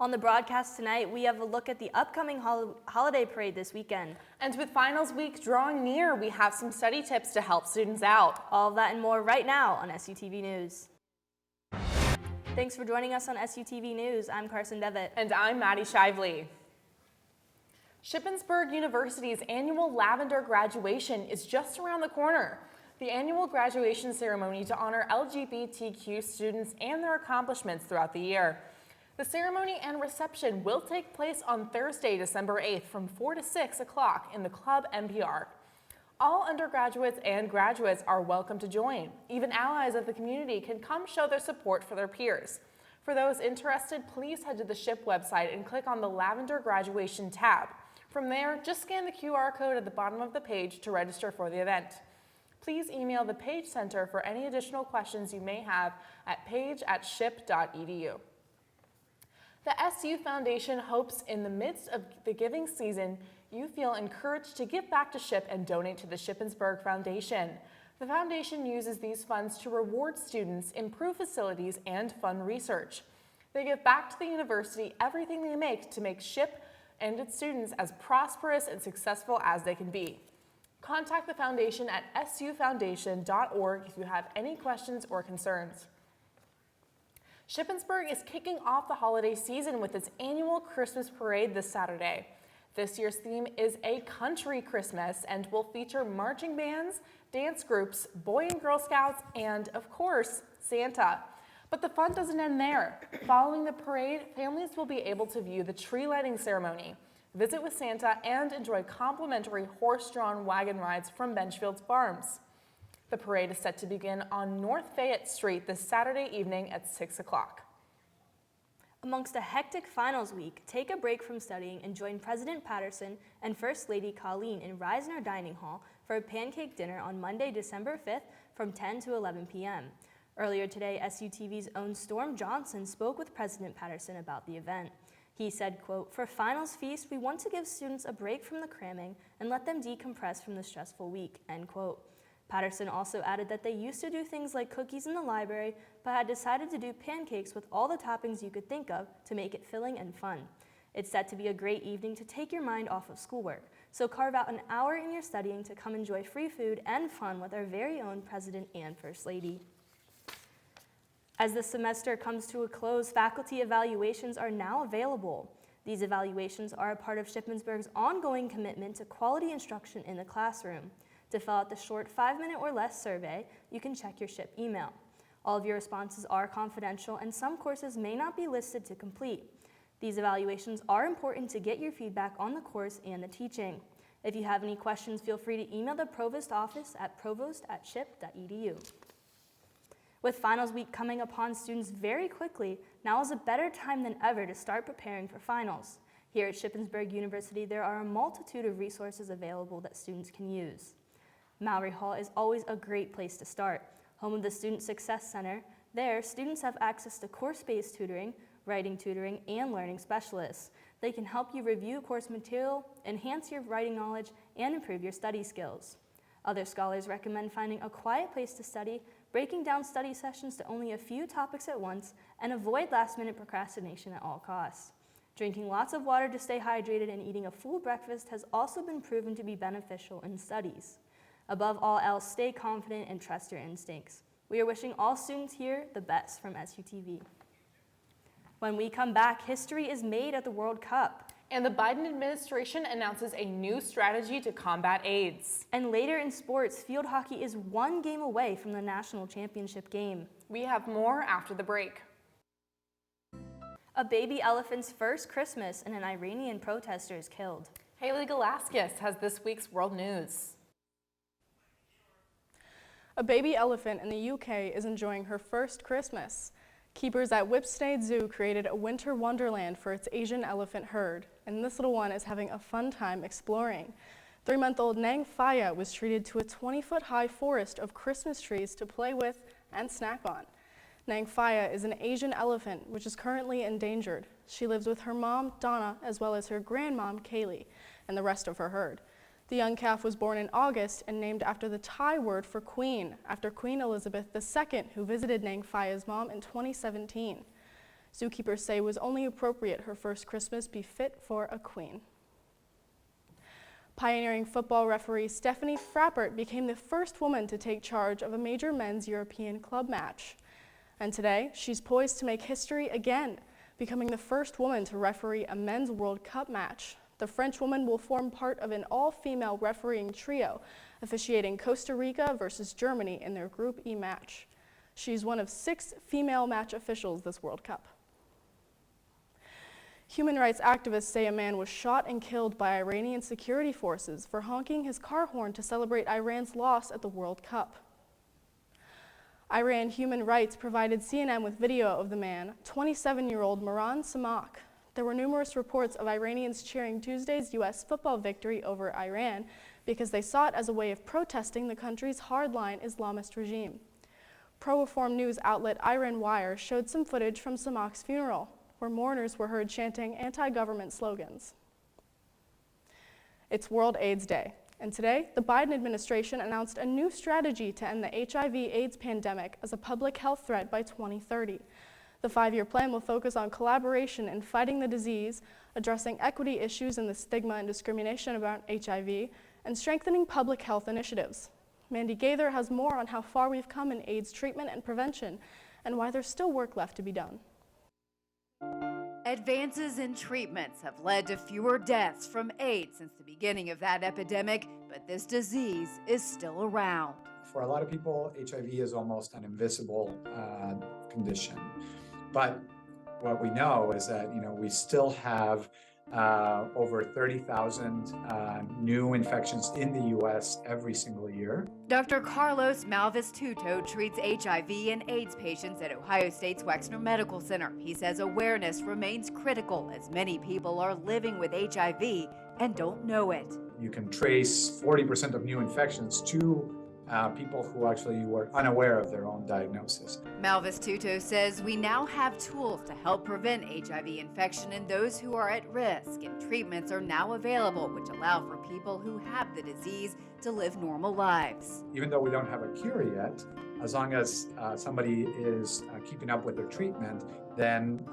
On the broadcast tonight, we have a look at the upcoming holiday parade this weekend. And with finals week drawing near, we have some study tips to help students out. All of that and more right now on SUTV News. Thanks for joining us on SUTV News. I'm Carson Devitt. And I'm Maddie Shively. Shippensburg University's annual Lavender graduation is just around the corner. The annual graduation ceremony to honor LGBTQ students and their accomplishments throughout the year. The ceremony and reception will take place on Thursday, December 8th from 4 to 6 o'clock in the Club NPR. All undergraduates and graduates are welcome to join. Even allies of the community can come show their support for their peers. For those interested, please head to the SHIP website and click on the Lavender Graduation tab. From there, just scan the QR code at the bottom of the page to register for the event. Please email the Page Center for any additional questions you may have at page@ship.edu. The SU Foundation hopes in the midst of the giving season, you feel encouraged to give back to SHIP and donate to the Shippensburg Foundation. The foundation uses these funds to reward students, improve facilities, and fund research. They give back to the university everything they make to make SHIP and its students as prosperous and successful as they can be. Contact the foundation at sufoundation.org if you have any questions or concerns. Shippensburg is kicking off the holiday season with its annual Christmas parade this Saturday. This year's theme is a country Christmas and will feature marching bands, dance groups, Boy and Girl Scouts, and of course, Santa. But the fun doesn't end there. Following the parade, families will be able to view the tree lighting ceremony, visit with Santa, and enjoy complimentary horse-drawn wagon rides from Benchfield's Farms. The parade is set to begin on North Fayette Street this Saturday evening at 6 o'clock. Amongst a hectic finals week, take a break from studying and join President Patterson and First Lady Colleen in Reisner Dining Hall for a pancake dinner on Monday, December 5th from 10 to 11 p.m. Earlier today, SUTV's own Storm Johnson spoke with President Patterson about the event. He said, quote, "For finals feast, we want to give students a break from the cramming and let them decompress from the stressful week," end quote. Patterson also added that they used to do things like cookies in the library, but had decided to do pancakes with all the toppings you could think of to make it filling and fun. It's set to be a great evening to take your mind off of schoolwork, so carve out an hour in your studying to come enjoy free food and fun with our very own President and First Lady. As the semester comes to a close, faculty evaluations are now available. These evaluations are a part of Shippensburg's ongoing commitment to quality instruction in the classroom. To fill out the short 5-minute or less survey, you can check your SHIP email. All of your responses are confidential and some courses may not be listed to complete. These evaluations are important to get your feedback on the course and the teaching. If you have any questions, feel free to email the provost office at provost@ship.edu. With finals week coming upon students very quickly, now is a better time than ever to start preparing for finals. Here at Shippensburg University, there are a multitude of resources available that students can use. Mallory Hall is always a great place to start. Home of the Student Success Center, there students have access to course-based tutoring, writing tutoring, and learning specialists. They can help you review course material, enhance your writing knowledge, and improve your study skills. Other scholars recommend finding a quiet place to study, breaking down study sessions to only a few topics at once, and avoid last-minute procrastination at all costs. Drinking lots of water to stay hydrated and eating a full breakfast has also been proven to be beneficial in studies. Above all else, stay confident and trust your instincts. We are wishing all students here the best from SUTV. When we come back, history is made at the World Cup. And the Biden administration announces a new strategy to combat AIDS. And later in sports, field hockey is one game away from the national championship game. We have more after the break. A baby elephant's first Christmas and an Iranian protester is killed. Haley Galaskis has this week's world news. A baby elephant in the UK is enjoying her first Christmas. Keepers at Whipsnade Zoo created a winter wonderland for its Asian elephant herd, and this little one is having a fun time exploring. 3-month-old Nang Faya was treated to a 20-foot-high forest of Christmas trees to play with and snack on. Nang Faya is an Asian elephant which is currently endangered. She lives with her mom, Donna, as well as her grandmom, Kaylee, and the rest of her herd. The young calf was born in August and named after the Thai word for queen, after Queen Elizabeth II, who visited Nang Faya's mom in 2017. Zookeepers say it was only appropriate her first Christmas be fit for a queen. Pioneering football referee Stephanie Frappert became the first woman to take charge of a major men's European club match. And today, she's poised to make history again, becoming the first woman to referee a men's World Cup match. The French woman will form part of an all-female refereeing trio, officiating Costa Rica versus Germany in their Group E match. She's one of 6 female match officials this World Cup. Human rights activists say a man was shot and killed by Iranian security forces for honking his car horn to celebrate Iran's loss at the World Cup. Iran Human Rights provided CNN with video of the man, 27-year-old Mehran Samak. There were numerous reports of Iranians cheering Tuesday's U.S. football victory over Iran because they saw it as a way of protesting the country's hardline Islamist regime. Pro-reform news outlet Iran Wire showed some footage from Samak's funeral, where mourners were heard chanting anti-government slogans. It's World AIDS Day, and today, the Biden administration announced a new strategy to end the HIV/AIDS pandemic as a public health threat by 2030. The 5-year plan will focus on collaboration in fighting the disease, addressing equity issues and the stigma and discrimination about HIV, and strengthening public health initiatives. Mandy Gaither has more on how far we've come in AIDS treatment and prevention, and why there's still work left to be done. Advances in treatments have led to fewer deaths from AIDS since the beginning of that epidemic, but this disease is still around. For a lot of people, HIV is almost an invisible condition. But what we know is that, we still have over 30,000 new infections in the U.S. every single year. Dr. Carlos Malvis-Tuto treats HIV and AIDS patients at Ohio State's Wexner Medical Center. He says awareness remains critical as many people are living with HIV and don't know it. You can trace 40% of new infections to people who actually were unaware of their own diagnosis. Malvis-Tuto says we now have tools to help prevent HIV infection in those who are at risk, and treatments are now available which allow for people who have the disease to live normal lives. Even though we don't have a cure yet, as long as somebody is keeping up with their treatment, then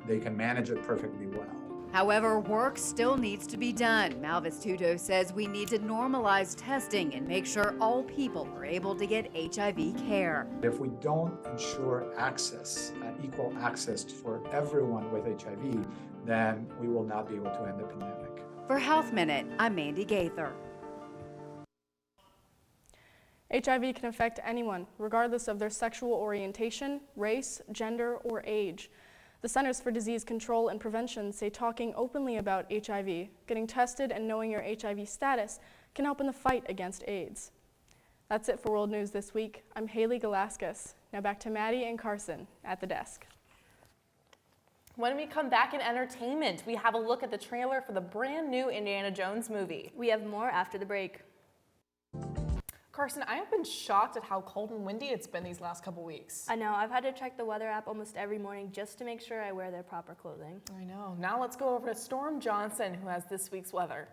they can manage it perfectly well. However, work still needs to be done. Malvis-Tuto says we need to normalize testing and make sure all people are able to get HIV care. If we don't ensure access, equal access for everyone with HIV, then we will not be able to end the pandemic. For Health Minute, I'm Mandy Gaither. HIV can affect anyone, regardless of their sexual orientation, race, gender, or age. The Centers for Disease Control and Prevention say talking openly about HIV, getting tested, and knowing your HIV status can help in the fight against AIDS. That's it for World News this week. I'm Haley Galaskas. Now back to Maddie and Carson at the desk. When we come back in entertainment, we have a look at the trailer for the brand new Indiana Jones movie. We have more after the break. Carson, I have been shocked at how cold and windy it's been these last couple weeks. I know, I've had to check the weather app almost every morning just to make sure I wear their proper clothing. I know. Now let's go over to Storm Johnson, who has this week's weather.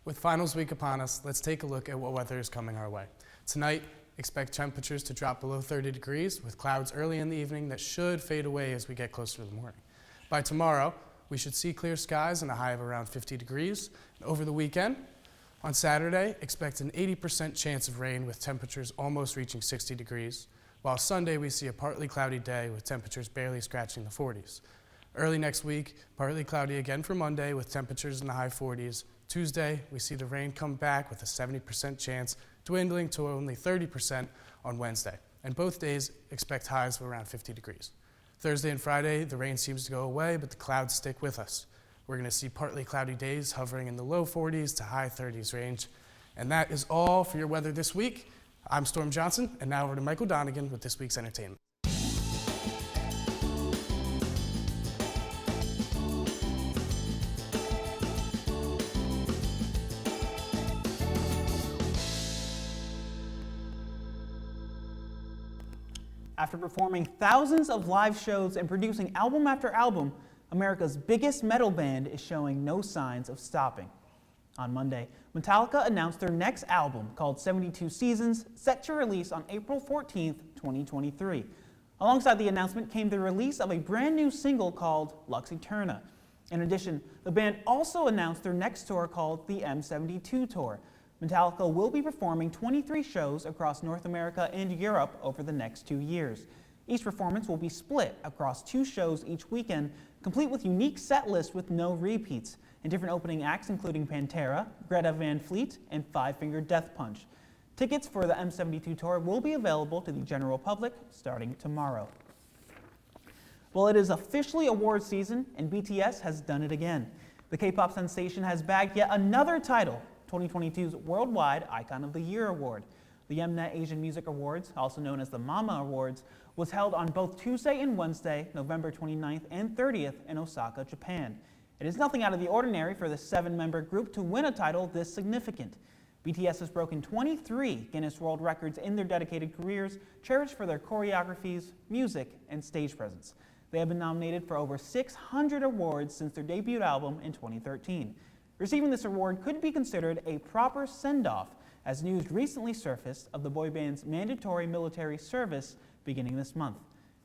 With finals week upon us, let's take a look at what weather is coming our way. Tonight, expect temperatures to drop below 30 degrees with clouds early in the evening that should fade away as we get closer to the morning. By tomorrow, we should see clear skies and a high of around 50 degrees. And over the weekend, on Saturday, expect an 80% chance of rain with temperatures almost reaching 60 degrees, while Sunday we see a partly cloudy day with temperatures barely scratching the 40s. Early next week, partly cloudy again for Monday with temperatures in the high 40s. Tuesday, we see the rain come back with a 70% chance, dwindling to only 30% on Wednesday. And both days expect highs of around 50 degrees. Thursday and Friday, the rain seems to go away, but the clouds stick with us. We're going to see partly cloudy days hovering in the low 40s to high 30s range. And that is all for your weather this week. I'm Storm Johnson, and now over to Michael Donegan with this week's entertainment. After performing thousands of live shows and producing album after album, America's biggest metal band is showing no signs of stopping. On Monday, Metallica announced their next album, called 72 Seasons, set to release on April 14th, 2023. Alongside the announcement came the release of a brand new single called Lux Eterna. In addition, the band also announced their next tour called the M72 Tour. Metallica will be performing 23 shows across North America and Europe over the next 2 years. Each performance will be split across 2 shows each weekend, complete with unique set lists with no repeats, and different opening acts including Pantera, Greta Van Fleet, and Five Finger Death Punch. Tickets for the M72 Tour will be available to the general public starting tomorrow. Well, it is officially award season, and BTS has done it again. The K-pop sensation has bagged yet another title, 2022's Worldwide Icon of the Year Award. The MNET Asian Music Awards, also known as the MAMA Awards, was held on both Tuesday and Wednesday, November 29th and 30th in Osaka, Japan. It is nothing out of the ordinary for the 7-member group to win a title this significant. BTS has broken 23 Guinness World Records in their dedicated careers, cherished for their choreographies, music, and stage presence. They have been nominated for over 600 awards since their debut album in 2013. Receiving this award could be considered a proper send-off, as news recently surfaced of the boy band's mandatory military service beginning this month.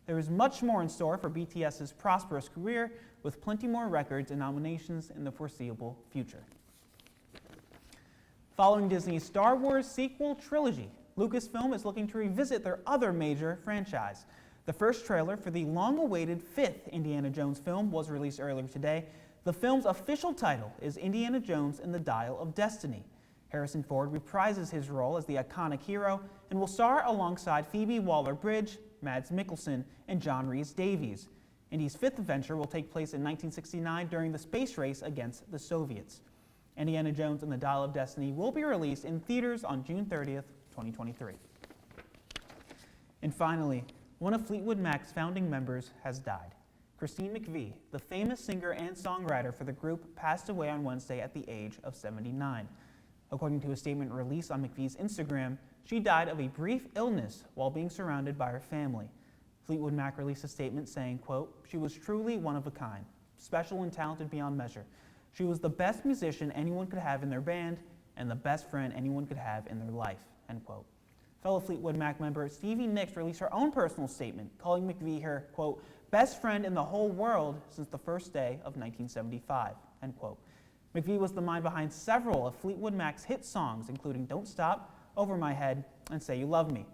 There is much more in store for BTS's prosperous career, with plenty more records and nominations in the foreseeable future. Following Disney's Star Wars sequel trilogy, Lucasfilm is looking to revisit their other major franchise. The first trailer for the long-awaited 5th Indiana Jones film was released earlier today. The film's official title is Indiana Jones and the Dial of Destiny. Harrison Ford reprises his role as the iconic hero and will star alongside Phoebe Waller-Bridge, Mads Mikkelsen, and John Rhys-Davies. Indy's 5th adventure will take place in 1969 during the space race against the Soviets. Indiana Jones and the Dial of Destiny will be released in theaters on June 30th, 2023. And finally, one of Fleetwood Mac's founding members has died. Christine McVie, the famous singer and songwriter for the group, passed away on Wednesday at the age of 79. According to a statement released on McVie's Instagram, she died of a brief illness while being surrounded by her family. Fleetwood Mac released a statement saying, quote, "She was truly one of a kind, special and talented beyond measure. She was the best musician anyone could have in their band and the best friend anyone could have in their life," end quote. Fellow Fleetwood Mac member Stevie Nicks released her own personal statement, calling McVie her, quote, "best friend in the whole world since the first day of 1975," end quote. McVie was the mind behind several of Fleetwood Mac's hit songs, including Don't Stop, Over My Head, and Say You Love Me.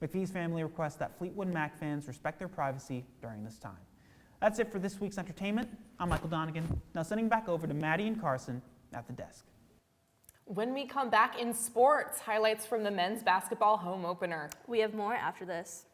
McVie's family requests that Fleetwood Mac fans respect their privacy during this time. That's it for this week's entertainment. I'm Michael Donegan. Now sending back over to Maddie and Carson at the desk. When we come back in sports, highlights from the men's basketball home opener. We have more after this.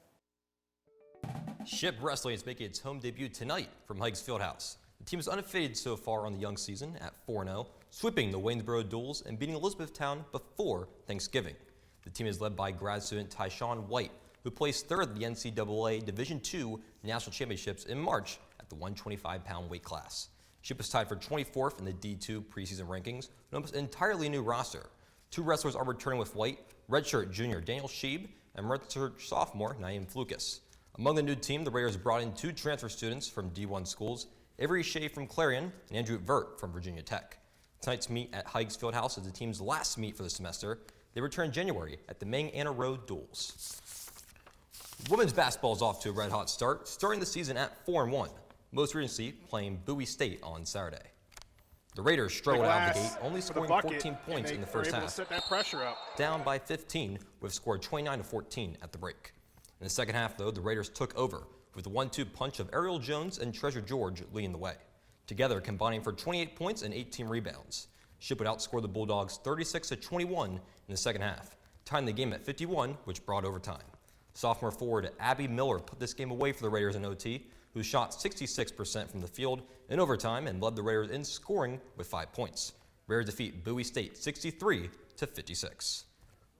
Ship Wrestling is making its home debut tonight from Hikes Fieldhouse. The team is undefeated so far on the young season at 4-0, sweeping the Waynesboro Duels and beating Elizabethtown before Thanksgiving. The team is led by grad student Tyshawn White, who placed 3rd at the NCAA Division II National Championships in March at the 125-pound weight class. Ship is tied for 24th in the D2 preseason rankings, with almost an entirely new roster. 2 wrestlers are returning with White, redshirt junior Daniel Sheeb and redshirt sophomore Naeem Flukas. Among the new team, the Raiders brought in 2 transfer students from D1 schools, Avery Shea from Clarion and Andrew Vert from Virginia Tech. Tonight's meet at Hikes Fieldhouse is the team's last meet for the semester. They return in January at the Mang Anna Road Duels. Women's basketball is off to a red-hot start, starting the season at 4-1, most recently playing Bowie State on Saturday. The Raiders struggled out of the gate, only scoring 14 points in the first half, set that pressure up. down by 15, with scored 29-14 at the break. In the second half, though, the Raiders took over, with the 1-2 punch of Ariel Jones and Treasure George leading the way, together combining for 28 points and 18 rebounds. Ship would outscore the Bulldogs 36-21 in the second half, tying the game at 51, which brought overtime. Sophomore forward Abby Miller put this game away for the Raiders in OT, who shot 66% from the field in overtime and led the Raiders in scoring with 5 points. Raiders defeat Bowie State 63-56.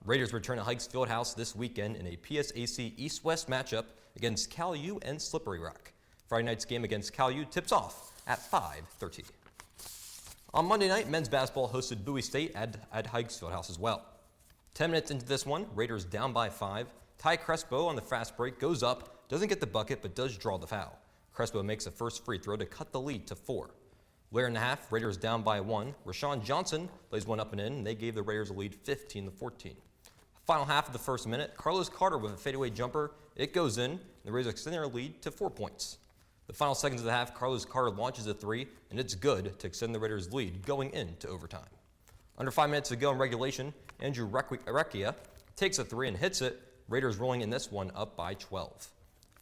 Raiders return to Hikes Fieldhouse this weekend in a PSAC East-West matchup against Cal U and Slippery Rock. Friday night's game against Cal U tips off at 5:30. On Monday night, men's basketball hosted Bowie State at Hikes Fieldhouse as well. 10 minutes into this one, Raiders down by 5. Ty Crespo on the fast break goes up, doesn't get the bucket, but does draw the foul. Crespo makes a first free throw to cut the lead to 4. Later in the half, Raiders down by 1. Rashawn Johnson lays one up and in, and they gave the Raiders a lead 15-14. Final half of the first minute, Carlos Carter with a fadeaway jumper. It goes in, the Raiders extend their lead to 4 points. The final seconds of the half, Carlos Carter launches a three, and it's good to extend the Raiders' lead going into overtime. Under 5 minutes to go in regulation, Andrew Recchia takes a three and hits it, Raiders rolling in this one up by 12.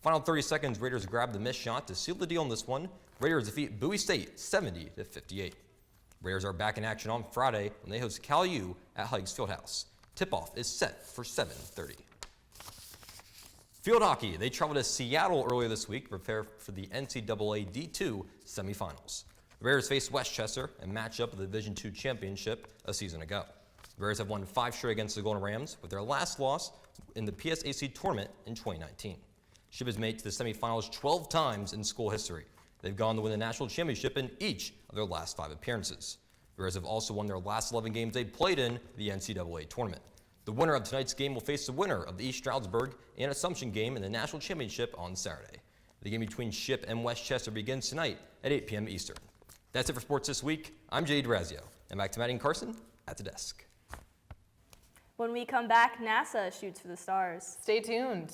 Final 30 seconds, Raiders grab the missed shot to seal the deal in this one. Raiders defeat Bowie State 70-58. Raiders are back in action on Friday when they host Cal U at Hikes Fieldhouse. Tip-off is set for 7:30. Field hockey, they traveled to Seattle earlier this week to prepare for the NCAA D2 semifinals. The Raiders faced Westchester and match up at the Division II championship a season ago. The Raiders have won 5 straight against the Golden Rams, with their last loss in the PSAC tournament in 2019. Ship has made it to the semifinals 12 times in school history. They've gone to win the national championship in each of their last 5 appearances. The Raiders have also won their last 11 games they played in the NCAA tournament. The winner of tonight's game will face the winner of the East Stroudsburg and Assumption game in the national championship on Saturday. The game between Ship and Westchester begins tonight at 8 p.m. Eastern. That's it for sports this week. I'm J.D. D'Orazio, and back to Maddie and Carson at the desk. When we come back, NASA shoots for the stars. Stay tuned.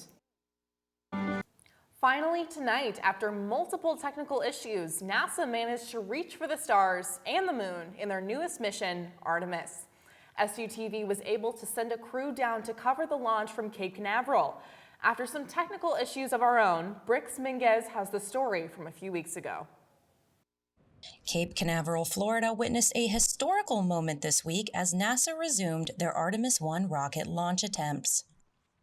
Finally tonight, after multiple technical issues, NASA managed to reach for the stars and the moon in their newest mission, Artemis. SUTV was able to send a crew down to cover the launch from Cape Canaveral. After some technical issues of our own, Brix Minguez has the story from a few weeks ago. Cape Canaveral, Florida witnessed a historical moment this week as NASA resumed their Artemis 1 rocket launch attempts.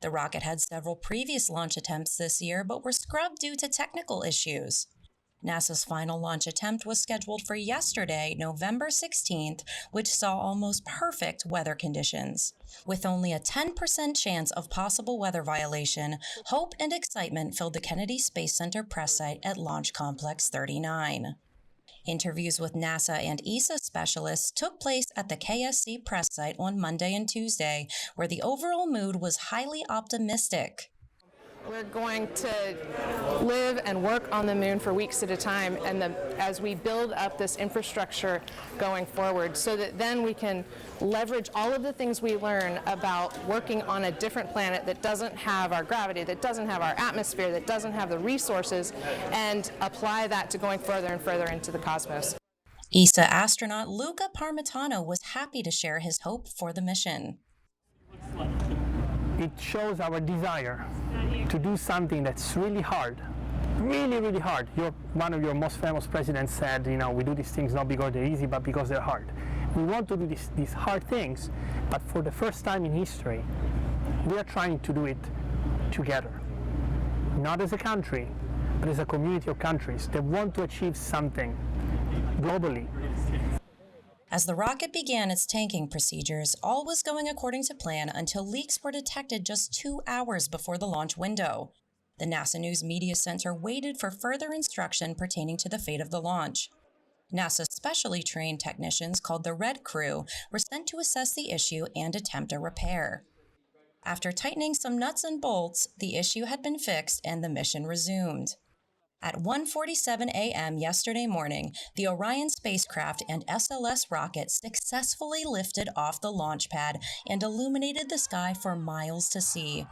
The rocket had several previous launch attempts this year, but were scrubbed due to technical issues. NASA's final launch attempt was scheduled for yesterday, November 16th, which saw almost perfect weather conditions. With only a 10% chance of possible weather violation, hope and excitement filled the Kennedy Space Center press site at Launch Complex 39. Interviews with NASA and ESA specialists took place at the KSC press site on Monday and Tuesday, where the overall mood was highly optimistic. We're going to live and work on the moon for weeks at a time, and as we build up this infrastructure going forward, so that then we can leverage all of the things we learn about working on a different planet that doesn't have our gravity, that doesn't have our atmosphere, that doesn't have the resources, and apply that to going further and further into the cosmos. ESA astronaut Luca Parmitano was happy to share his hope for the mission. It shows our desire to do something that's really hard, really, really hard. One of your most famous presidents said, we do these things not because they're easy, but because they're hard. We want to do these hard things, but for the first time in history, we are trying to do it together. Not as a country, but as a community of countries that want to achieve something globally. As the rocket began its tanking procedures, all was going according to plan until leaks were detected just 2 hours before the launch window. The NASA News Media Center waited for further instruction pertaining to the fate of the launch. NASA specially trained technicians called the Red Crew were sent to assess the issue and attempt a repair. After tightening some nuts and bolts, the issue had been fixed and the mission resumed. At 1:47 a.m. yesterday morning, the Orion spacecraft and SLS rocket successfully lifted off the launch pad and illuminated the sky for miles to see.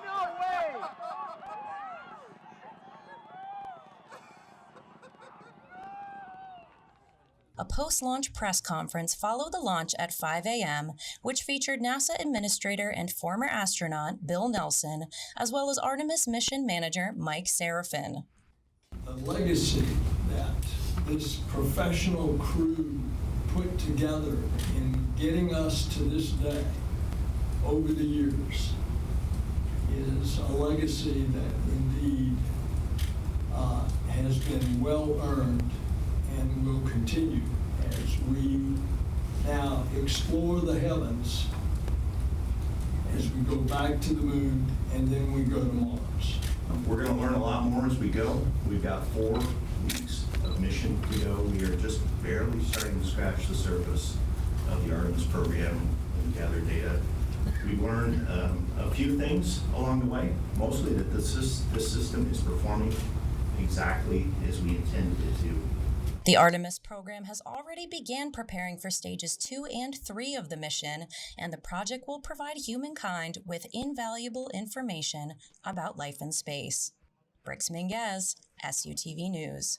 No way! A post-launch press conference followed the launch at 5 a.m., which featured NASA Administrator and former astronaut Bill Nelson, as well as Artemis Mission Manager Mike Serafin. The legacy that this professional crew put together in getting us to this day over the years is a legacy that indeed has been well earned and will continue as we now explore the heavens, as we go back to the moon, and then we go to Mars. We're going to learn a lot more as we go. We've got 4 weeks of mission to go. We are just barely starting to scratch the surface of the Artemis program and gather data. We've learned a few things along the way, mostly that this system is performing exactly as we intended it to. The Artemis program has already began preparing for stages 2 and 3 of the mission, and the project will provide humankind with invaluable information about life in space. Brix Minguez, SUTV News.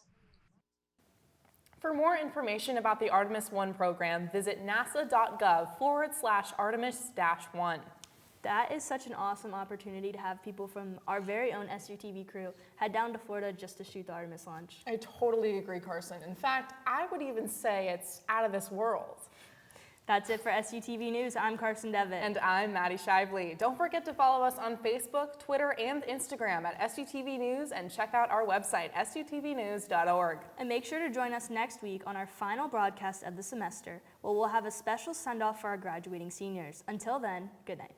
For more information about the Artemis 1 program, visit nasa.gov/Artemis-1. That is such an awesome opportunity to have people from our very own SUTV crew head down to Florida just to shoot the Artemis launch. I totally agree, Carson. In fact, I would even say it's out of this world. That's it for SUTV News. I'm Carson Devitt. And I'm Maddie Shively. Don't forget to follow us on Facebook, Twitter, and Instagram at SUTV News, and check out our website, sutvnews.org. And make sure to join us next week on our final broadcast of the semester, where we'll have a special send-off for our graduating seniors. Until then, good night.